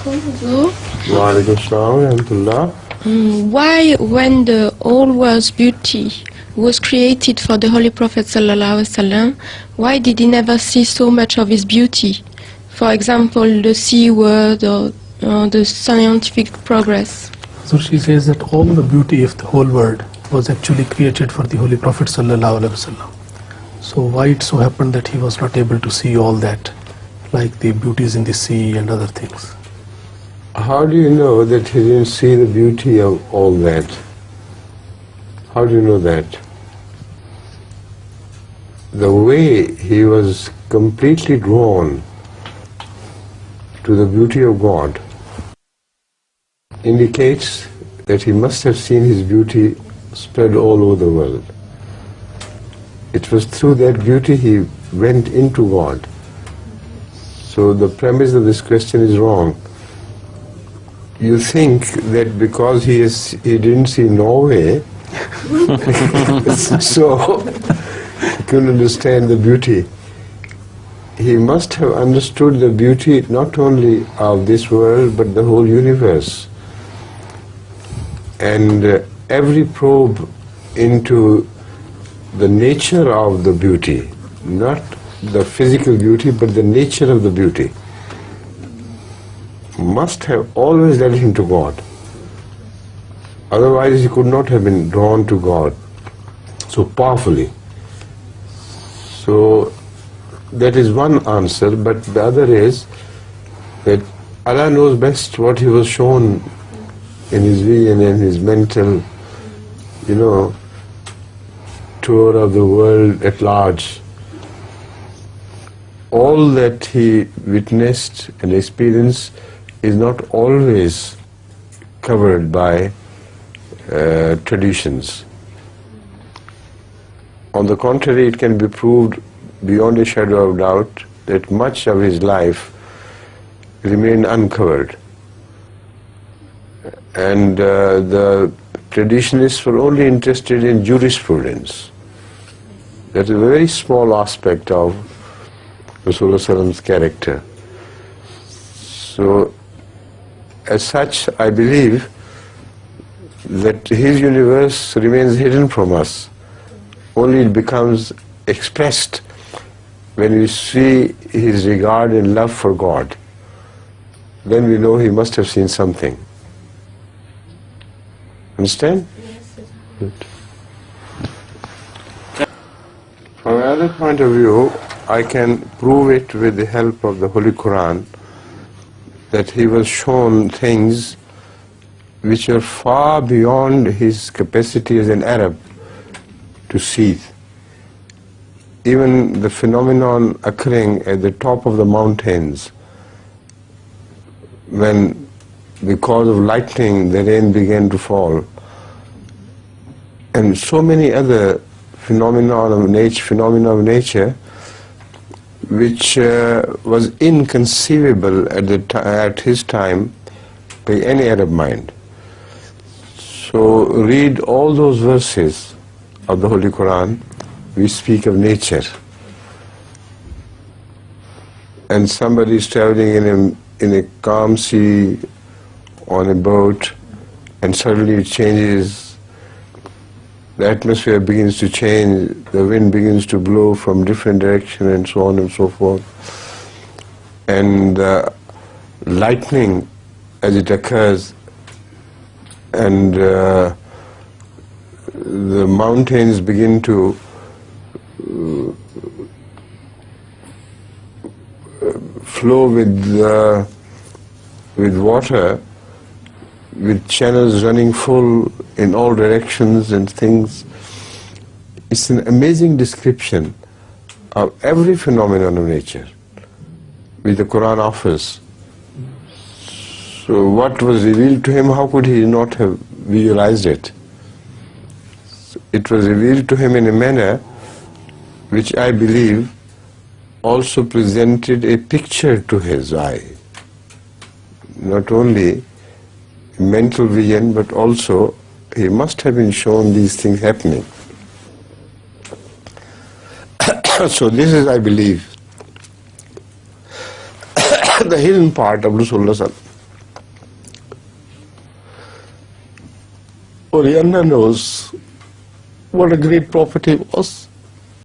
Walaikum Assalam wa rahmatullah. Why, when the whole world's beauty was created for the Holy Prophet ﷺ, why did he never see so much of his beauty? For example, the sea world or the scientific progress. So she says that all the beauty of the whole world was actually created for the Holy Prophet ﷺ. So why it so happened that he was not able to see all that, like the beauties in the sea and other things? How do you know that he didn't see the beauty of all that? How do you know that? The way he was completely drawn to the beauty of God indicates that he must have seen his beauty spread all over the world. It was through that beauty he went into God. So the premise of this question is wrong. You think that because he didn't see Norway, so he couldn't understand the beauty. He must have understood the beauty not only of this world but the whole universe. And every probe into the nature of the beauty, not the physical beauty but the nature of the beauty, must have always led him to God. Otherwise he could not have been drawn to God so powerfully. So that is one answer, but the other is that Allah knows best what he was shown in his vision and his mental, tour of the world at large. All that he witnessed and experienced is not always covered by traditions. On the contrary, it can be proved beyond a shadow of doubt that much of his life remained uncovered. And the traditionalists were only interested in jurisprudence. That is a very small aspect of Rasulullah's character. So, as such, I believe that his universe remains hidden from us. Only it becomes expressed when we see his regard and love for God. Then we know he must have seen something. Understand? Yes. Good. From another point of view, I can prove it with the help of the Holy Quran that he was shown things which are far beyond his capacity as an Arab to see. Even the phenomenon occurring at the top of the mountains, when because of lightning the rain began to fall, and so many other phenomena of nature which was inconceivable at his time by any Arab mind. So read all those verses of the Holy Quran which speak of nature. And somebody is traveling in a calm sea on a boat, and suddenly it changes, the atmosphere begins to change, the wind begins to blow from different direction and so on and so forth. And lightning as it occurs, and the mountains begin to flow with water, with channels running full in all directions and things. It's an amazing description of every phenomenon of nature which the Quran offers. So what was revealed to him, how could he not have visualized it? It was revealed to him in a manner which I believe also presented a picture to his eye. Not only mental vision, but also he must have been shown these things happening. So this is, I believe, the hidden part of Rasulullah. Only Allah knows what a great prophet he was.